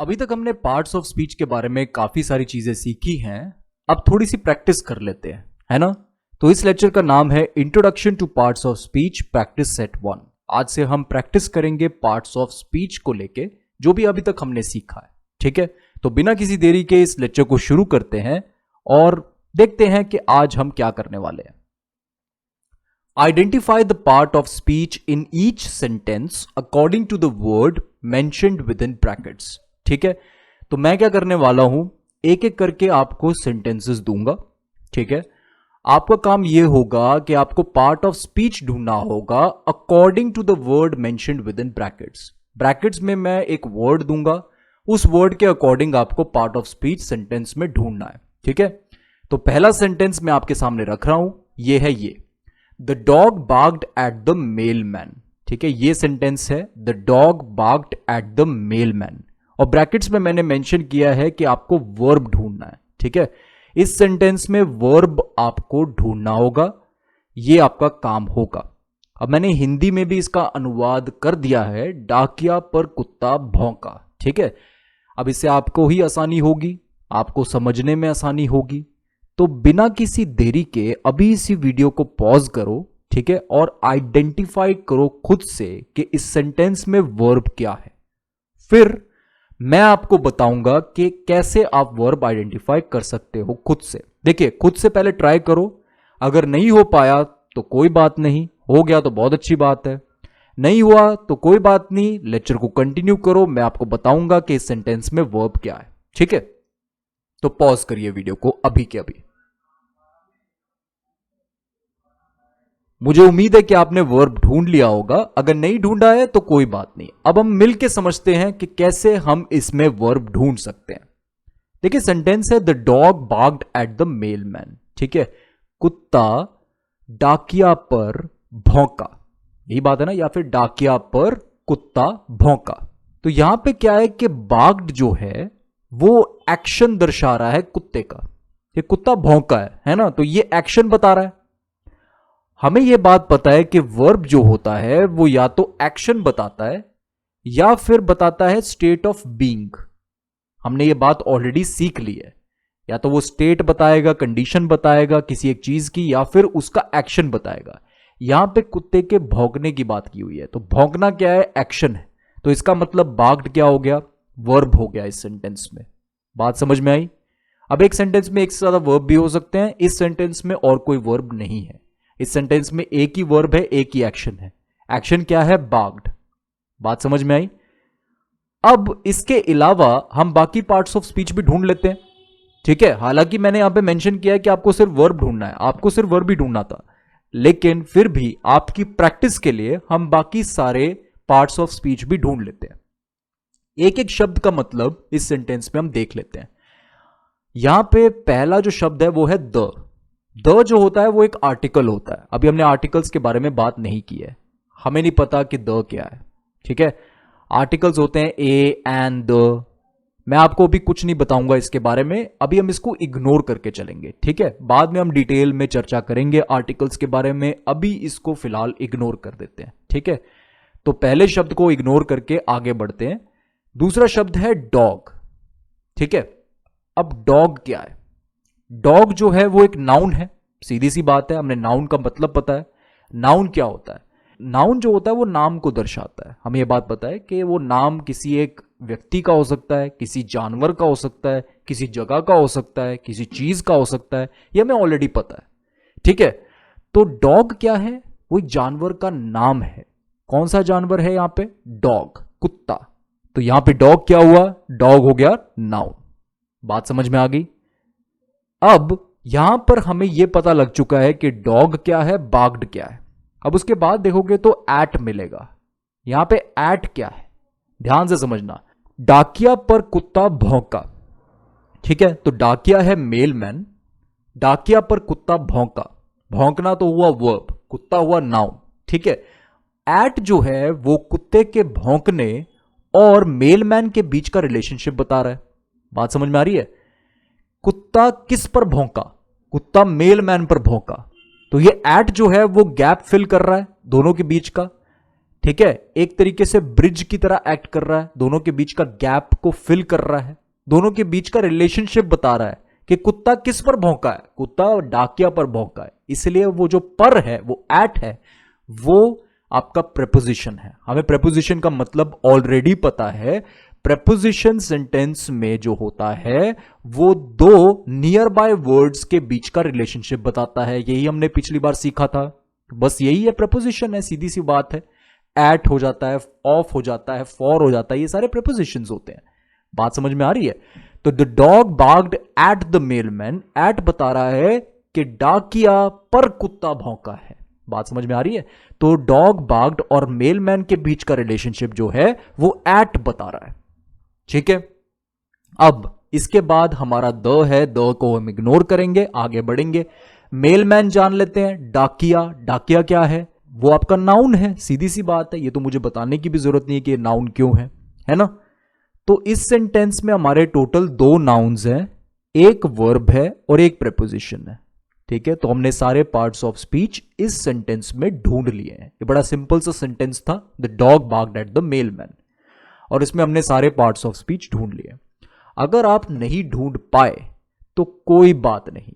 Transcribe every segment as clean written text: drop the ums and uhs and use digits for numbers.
अभी तक हमने पार्ट्स ऑफ स्पीच के बारे में काफी सारी चीजें सीखी हैं। अब थोड़ी सी प्रैक्टिस कर लेते हैं, है ना। तो इस लेक्चर का नाम है introduction two parts of speech practice set 1। आज से हम प्रैक्टिस करेंगे पार्ट्स ऑफ स्पीच को लेके जो भी अभी तक हमने सीखा है। ठीक है, तो बिना किसी देरी के इस लेक्चर को शुरू करते हैं और देखते हैं कि आज हम क्या करने वाले हैं। Identify the part of speech in each sentence according to the word mentioned within brackets। ठीक है, तो मैं क्या करने वाला हूं, एक एक करके आपको सेंटेंसेस दूंगा। ठीक है, आपका काम यह होगा कि आपको पार्ट ऑफ स्पीच ढूंढना होगा according to the word mentioned within brackets. Brackets में मैं एक वर्ड दूंगा, उस वर्ड के अकॉर्डिंग आपको पार्ट ऑफ स्पीच सेंटेंस में ढूंढना है। ठीक है, तो पहला सेंटेंस मैं आपके सामने रख रहा हूं, यह है ये the dog barked at the mailman. ठीक है, ये सेंटेंस है the dog barked at the mailman, और ब्रैकेट्स में मैंने मेंशन किया है कि आपको वर्ब ढूंढना है। ठीक है, इस सेंटेंस में वर्ब आपको ढूंढना होगा, ये आपका काम होगा। अब मैंने हिंदी में भी इसका अनुवाद कर दिया है, डाकिया पर कुत्ता भौंका। ठीक है, अब इससे आपको ही आसानी होगी, आपको समझने में आसानी होगी। तो बिना किसी देरी के अभी इसी वीडियो को पॉज करो, ठीक है, और आइडेंटिफाई करो खुद से कि इस सेंटेंस में वर्ब क्या है। फिर मैं आपको बताऊंगा कि कैसे आप वर्ब आइडेंटिफाई कर सकते हो खुद से। देखिए, खुद से पहले ट्राई करो, अगर नहीं हो पाया तो कोई बात नहीं, हो गया तो बहुत अच्छी बात है, नहीं हुआ तो कोई बात नहीं, लेक्चर को कंटिन्यू करो, मैं आपको बताऊंगा कि इस सेंटेंस में वर्ब क्या है। ठीक है, तो पॉज करिए वीडियो को अभी के अभी। मुझे उम्मीद है कि आपने वर्ब ढूंढ लिया होगा, अगर नहीं ढूंढा है तो कोई बात नहीं। अब हम मिलके समझते हैं कि कैसे हम इसमें वर्ब ढूंढ सकते हैं। देखिए, सेंटेंस है the dog barked at the mailman. ठीक है, कुत्ता डाकिया पर भौंका, यही बात है ना, या फिर डाकिया पर कुत्ता भौंका। तो यहां पे क्या है कि बार्क्ड जो है वो एक्शन दर्शा रहा है कुत्ते का, ये कुत्ता भौंका है ना, तो ये एक्शन बता रहा है। हमें यह बात पता है कि वर्ब जो होता है वो या तो एक्शन बताता है या फिर बताता है स्टेट ऑफ बीइंग। हमने ये बात ऑलरेडी सीख ली है, या तो वो स्टेट बताएगा, कंडीशन बताएगा किसी एक चीज की, या फिर उसका एक्शन बताएगा। यहां पे कुत्ते के भौंकने की बात की हुई है, तो भौंकना क्या है, एक्शन है, तो इसका मतलब बार्क्ड क्या हो गया, वर्ब हो गया इस सेंटेंस में। बात समझ में आई। अब एक सेंटेंस में एक से ज्यादा वर्ब भी हो सकते हैं, इस सेंटेंस में और कोई वर्ब नहीं है, इस सेंटेंस में एक ही वर्ब है, एक ही एक्शन है। एक्शन क्या है, बार्क्ड। बात समझ में आई। अब इसके अलावा हम बाकी पार्ट्स ऑफ स्पीच भी ढूंढ लेते हैं। ठीक है, हालांकि मैंने यहां पे मेंशन किया है कि आपको सिर्फ वर्ब ढूंढना है, आपको सिर्फ वर्ब ही ढूंढना था, लेकिन फिर भी आपकी प्रैक्टिस के लिए हम बाकी सारे पार्ट्स ऑफ स्पीच भी ढूंढ लेते हैं। एक एक शब्द का मतलब इस सेंटेंस में हम देख लेते हैं। यहां पे पहला जो शब्द है वो है द जो होता है वो एक आर्टिकल होता है। अभी हमने आर्टिकल्स के बारे में बात नहीं की है, हमें नहीं पता कि द क्या है। ठीक है, आर्टिकल्स होते हैं ए एंड द। मैं आपको अभी कुछ नहीं बताऊंगा इसके बारे में, अभी हम इसको इग्नोर करके चलेंगे। ठीक है, बाद में हम डिटेल में चर्चा करेंगे आर्टिकल्स के बारे में, अभी इसको फिलहाल इग्नोर कर देते हैं। ठीक है, तो पहले शब्द को इग्नोर करके आगे बढ़ते हैं। दूसरा शब्द है डॉग। ठीक है, अब डॉग क्या है, डॉग जो है वो एक नाउन है, सीधी सी बात है, हमने नाउन का मतलब पता है। नाउन क्या होता है, नाउन जो होता है वो नाम को दर्शाता है। हमें ये बात पता है कि वो नाम किसी एक व्यक्ति का हो सकता है, किसी जानवर का हो सकता है, किसी जगह का हो सकता है, किसी चीज का हो सकता है, ये हमें ऑलरेडी पता है। ठीक है, तो डॉग क्या है, वो एक जानवर का नाम है। कौन सा जानवर है यहां पे, डॉग, कुत्ता। तो यहां पे डॉग क्या हुआ, डॉग हो गया नाउन। बात समझ में आ गई। अब यहां पर हमें यह पता लग चुका है कि डॉग क्या है, बार्क्ड क्या है। अब उसके बाद देखोगे तो एट मिलेगा। यहां पे एट क्या है, ध्यान से समझना, डाकिया पर कुत्ता भौंका। ठीक है, तो डाकिया है मेलमैन, डाकिया पर कुत्ता भौंका, भौंकना तो हुआ वर्ब, कुत्ता हुआ नाउन। ठीक है, एट जो है वो कुत्ते के भौंकने और मेलमैन के बीच का रिलेशनशिप बता रहा है। बात समझ में आ रही है। कुत्ता किस पर भौंका, कुत्ता मेलमैन पर भौंका, तो ये एट जो है वो गैप फिल कर रहा है दोनों के बीच का। ठीक है, एक तरीके से ब्रिज की तरह एक्ट कर रहा है, दोनों के बीच का गैप को फिल कर रहा है, दोनों के बीच का रिलेशनशिप बता रहा है कि कुत्ता किस पर भौंका है, कुत्ता डाकिया पर भौंका है। इसलिए वो जो पर है, वो एट है, वो आपका प्रेपोजिशन है। हमें प्रेपोजिशन का मतलब ऑलरेडी पता है। प्रेपोजिशन सेंटेंस में जो होता है वो दो नियर बाय वर्ड्स के बीच का रिलेशनशिप बताता है। यही हमने पिछली बार सीखा था। बस यही है प्रेपोजिशन है, सीधी सी बात है। एट हो जाता है, ऑफ हो जाता है, फॉर हो जाता है, ये सारे प्रेपोजिशंस होते हैं। बात समझ में आ रही है? तो the dog barked at the mailman, at बता रहा है कि डाकिया पर कुत्ता भौंका है। बात समझ में आ रही है? तो डॉग बार्क्ड और मेलमैन के बीच का रिलेशनशिप जो है वो एट बता रहा है। ठीक है, अब इसके बाद हमारा द है, द को हम इग्नोर करेंगे, आगे बढ़ेंगे। मेलमैन जान लेते हैं। डाकिया, डाकिया क्या है? वो आपका नाउन है, सीधी सी बात है। ये तो मुझे बताने की भी जरूरत नहीं है कि नाउन क्यों है ना? तो इस सेंटेंस में हमारे टोटल दो नाउन्स हैं, एक वर्ब है और एक प्रेपोजिशन है। ठीक है, तो हमने सारे पार्ट्स ऑफ स्पीच इस सेंटेंस में ढूंढ लिए हैं। ये बड़ा सिंपल सा सेंटेंस था, the dog barked at the mailman, और इसमें हमने सारे पार्ट्स ऑफ स्पीच ढूंढ लिए। अगर आप नहीं ढूंढ पाए तो कोई बात नहीं,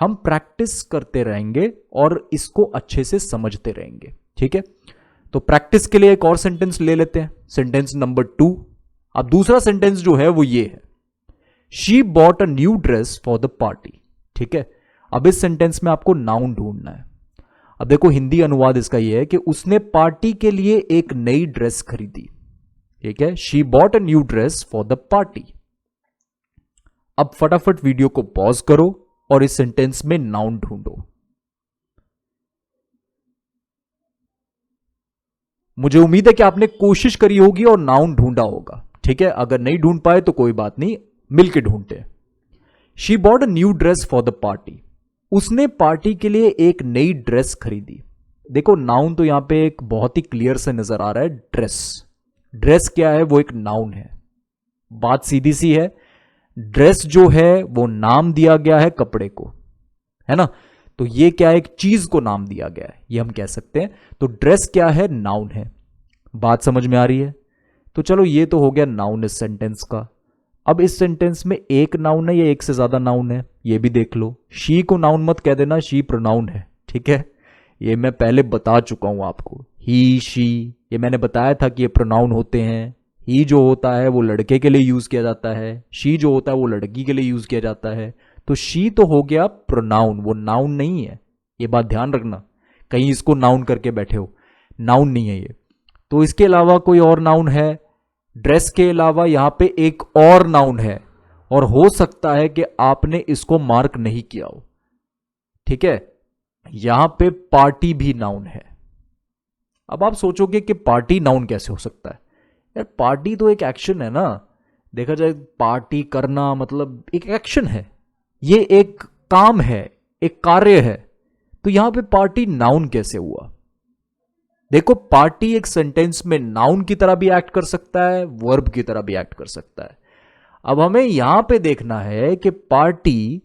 हम प्रैक्टिस करते रहेंगे और इसको अच्छे से समझते रहेंगे। ठीक है, तो प्रैक्टिस के लिए एक और सेंटेंस ले लेते हैं, सेंटेंस नंबर 2। अब दूसरा सेंटेंस जो है वो ये है, she bought a new dress for the party. ठीक है, अब इस सेंटेंस में आपको नाउन ढूंढना है। अब देखो, हिंदी अनुवाद इसका ये है कि उसने पार्टी के लिए एक नई ड्रेस खरीदी। ठीक है, she bought a new dress for the party. अब फटाफट वीडियो को पॉज करो और इस सेंटेंस में नाउन ढूंढो। मुझे उम्मीद है कि आपने कोशिश करी होगी और नाउन ढूंढा होगा। ठीक है, अगर नहीं ढूंढ पाए तो कोई बात नहीं, मिलके ढूंढते। She bought a new dress for the party, उसने पार्टी के लिए एक नई ड्रेस खरीदी। देखो, नाउन तो यहां पे एक बहुत ही क्लियर से नजर आ रहा है, ड्रेस। ड्रेस क्या है? वो एक नाउन है। बात सीधी सी है, ड्रेस जो है वो नाम दिया गया है कपड़े को, है ना? तो ये क्या है? एक चीज को नाम दिया गया है, ये हम कह सकते हैं। तो ड्रेस क्या है? नाउन है। बात समझ में आ रही है? तो चलो, ये तो हो गया नाउन इस सेंटेंस का। अब इस सेंटेंस में एक नाउन है या एक से ज्यादा नाउन है, ये भी देख लो। शी को नाउन मत कह देना, शी प्रोनाउन है। ठीक है, ये मैं पहले बता चुका हूं आपको। ही, शी, ये मैंने बताया था कि ये प्रोनाउन होते हैं। ही जो होता है वो लड़के के लिए यूज किया जाता है, शी जो होता है वो लड़की के लिए यूज किया जाता है। तो शी तो हो गया प्रोनाउन, वो नाउन नहीं है। ये बात ध्यान रखना, कहीं इसको नाउन करके बैठे हो, नाउन नहीं है ये। तो इसके अलावा कोई और नाउन है? ड्रेस के अलावा यहां पे एक और नाउन है, और हो सकता है कि आपने इसको मार्क नहीं किया हो। ठीक है, यहां पे पार्टी भी नाउन है। अब आप सोचोगे कि पार्टी नाउन कैसे हो सकता है? यार, पार्टी तो एक एक्शन है ना। देखा जाए, पार्टी करना मतलब एक एक्शन है, ये एक काम है, एक कार्य है। तो यहां पे पार्टी नाउन कैसे हुआ? देखो, पार्टी एक सेंटेंस में नाउन की तरह भी एक्ट कर सकता है, वर्ब की तरह भी एक्ट कर सकता है। अब हमें यहां पे देखना है कि पार्टी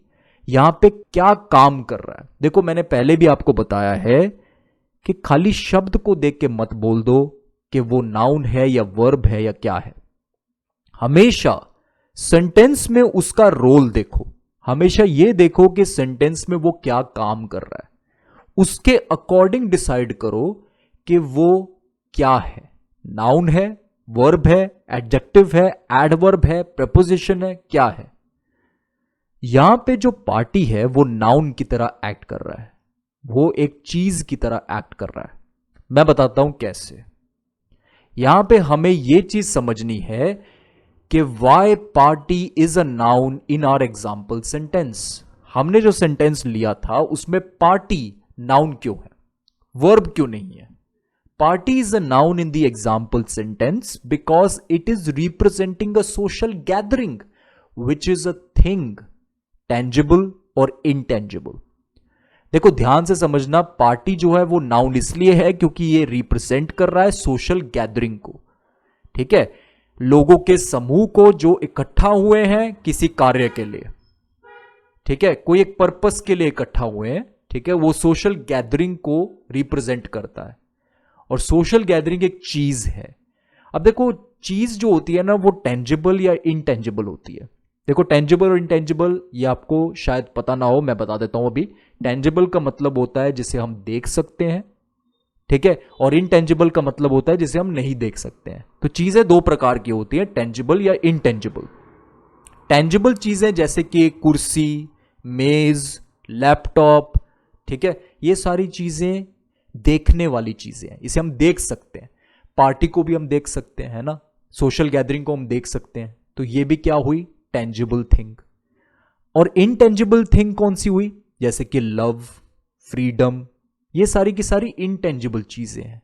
यहां पे क्या काम कर रहा है। देखो, मैंने पहले भी आपको बताया है कि खाली शब्द को देख के मत बोल दो कि वो नाउन है या वर्ब है या क्या है। हमेशा सेंटेंस में उसका रोल देखो, हमेशा ये देखो कि सेंटेंस में वो क्या काम कर रहा है, उसके अकॉर्डिंग डिसाइड करो कि वो क्या है। नाउन है, वर्ब है, एडजेक्टिव है, एडवर्ब है, प्रपोजिशन है, क्या है? यहां पे जो पार्टी है वो नाउन की तरह एक्ट कर रहा है, वो एक चीज की तरह एक्ट कर रहा है। मैं बताता हूं कैसे। यहां पे हमें यह चीज समझनी है कि why party is a noun in our example sentence. हमने जो सेंटेंस लिया था उसमें पार्टी नाउन क्यों है, वर्ब क्यों नहीं है? Party is a noun in the example sentence because it is representing a social gathering, which is a thing, tangible or intangible. देखो, ध्यान से समझना, पार्टी जो है वो नाउन इसलिए है क्योंकि ये रिप्रेजेंट कर रहा है सोशल गैदरिंग को। ठीक है, लोगों के समूह को जो इकट्ठा हुए हैं किसी कार्य के लिए। ठीक है, कोई एक पर्पस के लिए इकट्ठा हुए हैं। ठीक है, वो सोशल गैदरिंग को रिप्रेजेंट करता है। और सोशल गैदरिंग एक चीज है। अब देखो चीज जो होती है ना वो टेंजिबल या इनटेंजिबल होती है। देखो टेंजिबल और इनटेंजिबल ये आपको शायद पता ना हो, मैं बता देता हूं अभी। टेंजिबल का मतलब होता है जिसे हम देख सकते हैं, ठीक है, और इनटेंजिबल का मतलब होता है जिसे हम नहीं देख सकते हैं। तो चीजें दो प्रकार की होती हैं, टेंजिबल या इनटेंजिबल। टेंजिबल चीजें जैसे कि कुर्सी, मेज, लैपटॉप, ठीक है, ये सारी चीजें देखने वाली चीजें हैं, इसे हम देख सकते हैं। पार्टी को भी हम देख सकते हैं, है ना, सोशल गैदरिंग को हम देख सकते हैं। तो ये भी क्या हुई, टेंजिबल थिंग। और इनटेंजिबल थिंग कौन सी हुई, जैसे कि लव, फ्रीडम, ये सारी की सारी इनटेंजिबल चीजें हैं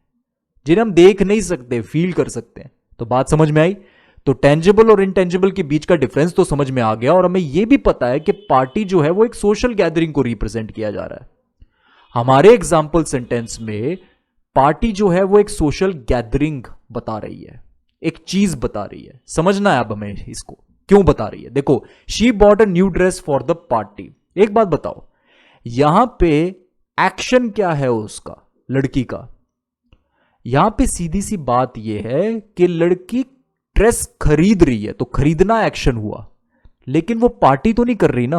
जिन्हें हम देख नहीं सकते, फील कर सकते हैं। तो बात समझ में आई। तो टेंजिबल और इनटेंजिबल के बीच का डिफरेंस तो समझ में आ गया, और हमें यह भी पता है कि पार्टी जो है वो एक सोशल गैदरिंग को रिप्रेजेंट किया जा रहा है। हमारे एग्जाम्पल सेंटेंस में पार्टी जो है वो एक सोशल गैदरिंग बता रही है, एक चीज बता रही है। समझना है अब हमें इसको क्यों बता रही है। देखो, she bought a new dress for the party. एक बात बताओ, यहां पे एक्शन क्या है उसका, लड़की का। यहां पे सीधी सी बात यह है कि लड़की ड्रेस खरीद रही है, तो खरीदना एक्शन हुआ, लेकिन वो पार्टी तो नहीं कर रही ना,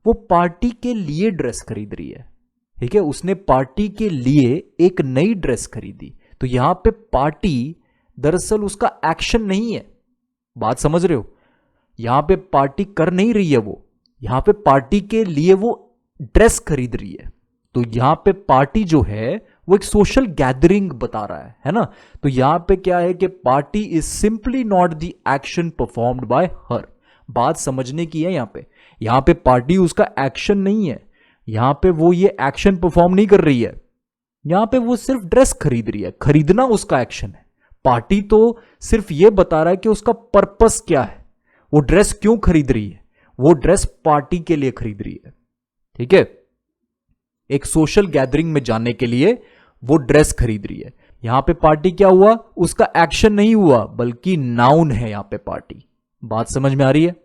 वो पार्टी के लिए ड्रेस खरीद रही है, ठीक है, उसने पार्टी के लिए एक नई ड्रेस खरीदी। तो यहां पे पार्टी दरअसल उसका एक्शन नहीं है। बात समझ रहे हो, यहां पे पार्टी कर नहीं रही है वो, यहां पे पार्टी के लिए वो ड्रेस खरीद रही है। तो यहां पे पार्टी जो है वो एक सोशल गैदरिंग बता रहा है ना। तो यहां पे क्या है कि party is simply not the action performed by हर। बात समझने की है यहां पे पार्टी उसका एक्शन नहीं है, यहां पे वो ये एक्शन परफॉर्म नहीं कर रही है, यहां पे वो सिर्फ ड्रेस खरीद रही है। खरीदना उसका एक्शन है, पार्टी तो सिर्फ ये बता रहा है कि उसका पर्पस क्या है, वो ड्रेस क्यों खरीद रही है, वो ड्रेस पार्टी के लिए खरीद रही है, ठीक है, एक सोशल गैदरिंग में जाने के लिए वो ड्रेस खरीद रही है। यहां पे पार्टी क्या हुआ, उसका एक्शन नहीं हुआ, बल्कि नाउन है यहां पे पार्टी। बात समझ में आ रही है।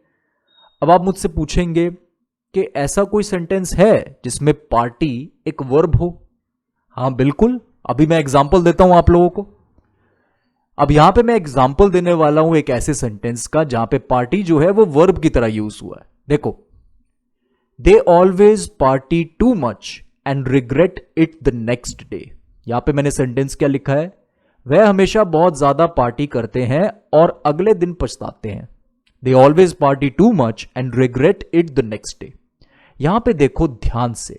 अब आप मुझसे पूछेंगे कि ऐसा कोई सेंटेंस है जिसमें पार्टी एक वर्ब हो। हां बिल्कुल, अभी मैं एग्जांपल देता हूं आप लोगों को। अब यहां पे मैं एग्जांपल देने वाला हूं एक ऐसे सेंटेंस का जहां पे पार्टी जो है वो वर्ब की तरह यूज हुआ है। देखो, दे always party too much and regret it the next day. यहां पे मैंने सेंटेंस क्या लिखा है, वह हमेशा बहुत ज्यादा पार्टी करते हैं और अगले दिन पछताते हैं। दे always party too much and regret it the next day. यहां पे देखो ध्यान से,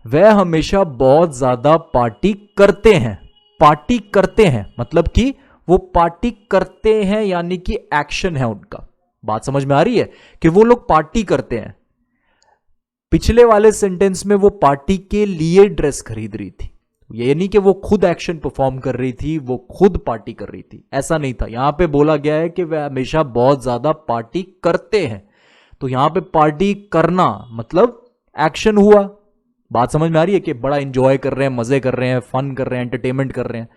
वह हमेशा बहुत ज्यादा पार्टी करते हैं। पार्टी करते हैं मतलब कि वो पार्टी करते हैं, यानी कि एक्शन है उनका। बात समझ में आ रही है कि वो लोग पार्टी करते हैं। पिछले वाले सेंटेंस में वो पार्टी के लिए ड्रेस खरीद रही थी, यानी कि वो खुद एक्शन परफॉर्म कर रही थी, वो खुद पार्टी कर रही थी, ऐसा नहीं था। यहां पे बोला गया है कि वह हमेशा बहुत ज्यादा पार्टी करते हैं। तो यहां पे पार्टी करना मतलब एक्शन हुआ। बात समझ में आ रही है कि बड़ा इंजॉय कर रहे हैं, मजे कर रहे हैं, फन कर रहे हैं, एंटरटेनमेंट कर रहे हैं,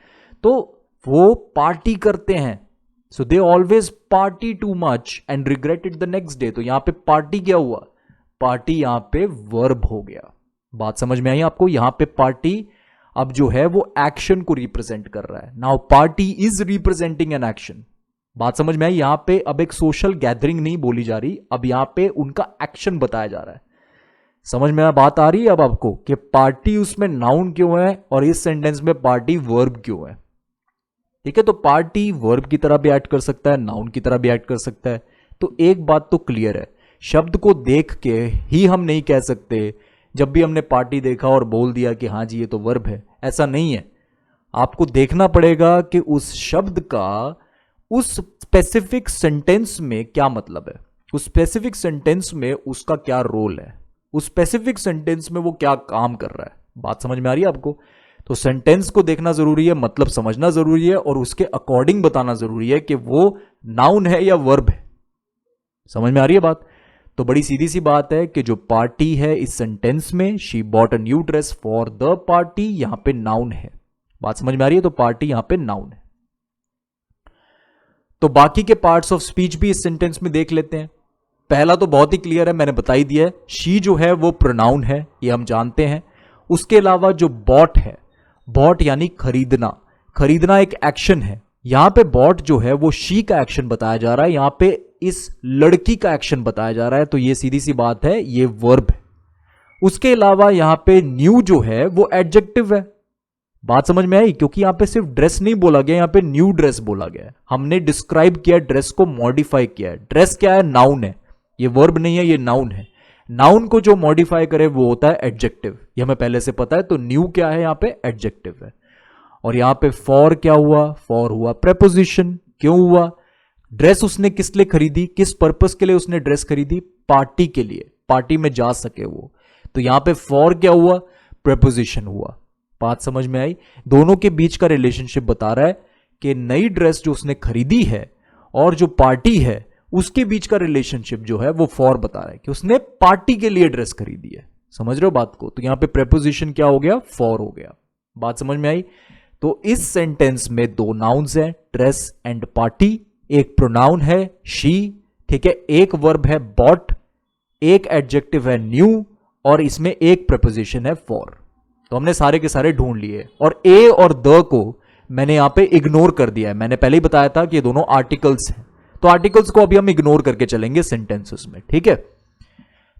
तो वो पार्टी करते हैं। So they always party too much and regret it the next day. तो यहां पे पार्टी क्या हुआ, पार्टी यहां पे वर्ब हो गया। बात समझ में आई आपको। यहां पे पार्टी अब जो है वो एक्शन को रिप्रेजेंट कर रहा है। Now party is representing an action. बात समझ में आई। यहां पे अब एक सोशल गैदरिंग नहीं बोली जा रही, अब यहां पे उनका एक्शन बताया जा रहा है। समझ में बात आ रही है अब आपको कि पार्टी उसमें नाउन क्यों है और इस सेंटेंस में पार्टी वर्ब क्यों है। ठीक है, तो पार्टी वर्ब की तरह भी एक्ट कर सकता है, नाउन की तरह भी एक्ट कर सकता है। तो एक बात तो क्लियर है, शब्द को देख के ही हम नहीं कह सकते जब भी हमने पार्टी देखा और बोल दिया कि हाँ जी ये तो वर्ब है, ऐसा नहीं है। आपको देखना पड़ेगा कि उस शब्द का उस स्पेसिफिक सेंटेंस में क्या मतलब है, उस स्पेसिफिक सेंटेंस में उसका क्या रोल है, उस स्पेसिफिक सेंटेंस में वो क्या काम कर रहा है। बात समझ में आ रही है आपको। तो सेंटेंस को देखना जरूरी है, मतलब समझना जरूरी है, और उसके अकॉर्डिंग बताना जरूरी है कि वो नाउन है या वर्ब है। समझ में आ रही है बात। तो बड़ी सीधी सी बात है कि जो पार्टी है इस सेंटेंस में, she bought a new dress for the party, यहां पे नाउन है। बात समझ में आ रही है। तो पार्टी यहां पे नाउन है। तो बाकी के पार्ट्स ऑफ स्पीच भी इस सेंटेंस में देख लेते हैं। पहला तो बहुत ही क्लियर है, मैंने बता ही दिया है, शी जो है वो प्रोनाउन है, ये हम जानते हैं। उसके अलावा जो बॉट है बॉट यानी खरीदना, खरीदना एक एक्शन है। यहां पे बॉट जो है वो शी का एक्शन बताया जा रहा है, यहां पे इस लड़की का एक्शन बताया जा रहा है, तो ये सीधी सी बात है, ये वर्ब है। उसके अलावा यहां पे न्यू जो है वो एडजेक्टिव है। बात समझ में आई? क्योंकि यहां पे सिर्फ ड्रेस नहीं बोला गया, यहां पे न्यू ड्रेस बोला गया है। हमने डिस्क्राइब किया ड्रेस को, मॉडिफाई किया है। ड्रेस क्या है? नाउन है, ये वर्ब नहीं है, ये नाउन है। नाउन को जो मॉडिफाई करे वो होता है एडजेक्टिव, ये हमें पहले से पता है। तो न्यू क्या है? यहां पे एडजेक्टिव है। और यहां पे फॉर क्या हुआ? फॉर हुआ प्रेपोजिशन। क्यों हुआ? ड्रेस उसने किस लिए खरीदी, किस पर्पस के लिए उसने ड्रेस खरीदी? पार्टी के लिए, पार्टी में जा सके वो। तो यहां पे फॉर क्या हुआ? प्रेपोजिशन हुआ। बात समझ में आई? दोनों के बीच का रिलेशनशिप बता रहा है कि नई ड्रेस जो उसने खरीदी है और जो पार्टी है उसके बीच का रिलेशनशिप जो है वो फॉर बता रहा है कि उसने पार्टी के लिए ड्रेस खरीदी है। समझ रहे हो बात को? तो यहां पे प्रेपोजिशन क्या हो गया? फॉर हो गया। बात समझ में आई? तो इस सेंटेंस में दो नाउन्स हैं, ड्रेस एंड पार्टी। एक प्रोनाउन है शी, ठीक है, एक वर्ब है बॉट, एक एडजेक्टिव है न्यू, और इसमें एक प्रेपोजिशन है फॉर। तो हमने सारे के सारे ढूंढ लिए, और ए और द को मैंने यहां पे इग्नोर कर दिया है। मैंने पहले ही बताया था कि ये दोनों आर्टिकल्स हैं, तो आर्टिकल्स को अभी हम इग्नोर करके चलेंगे सेंटेंसेस में, ठीक है।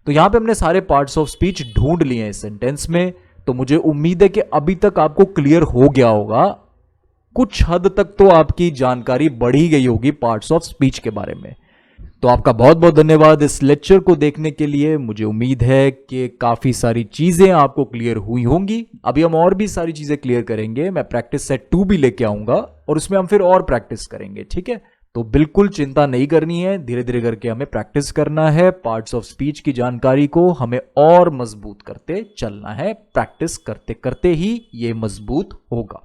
तो यहां पे हमने सारे पार्ट्स ऑफ स्पीच ढूंढ लिए हैं इस सेंटेंस में। तो मुझे उम्मीद है कि अभी तक आपको क्लियर हो गया होगा, कुछ हद तक तो आपकी जानकारी बढ़ी गई होगी पार्ट्स ऑफ स्पीच के बारे में। तो आपका बहुत बहुत धन्यवाद इस लेक्चर को देखने के लिए। मुझे उम्मीद है कि काफी सारी चीजें आपको क्लियर हुई होंगी। अभी हम और भी सारी चीजें क्लियर करेंगे, मैं प्रैक्टिस सेट 2 भी लेके आऊंगा और उसमें हम फिर और प्रैक्टिस करेंगे, ठीक है। तो बिल्कुल चिंता नहीं करनी है, धीरे धीरे करके हमें प्रैक्टिस करना है। पार्ट्स ऑफ स्पीच की जानकारी को हमें और मजबूत करते चलना है, प्रैक्टिस करते करते ही ये मजबूत होगा।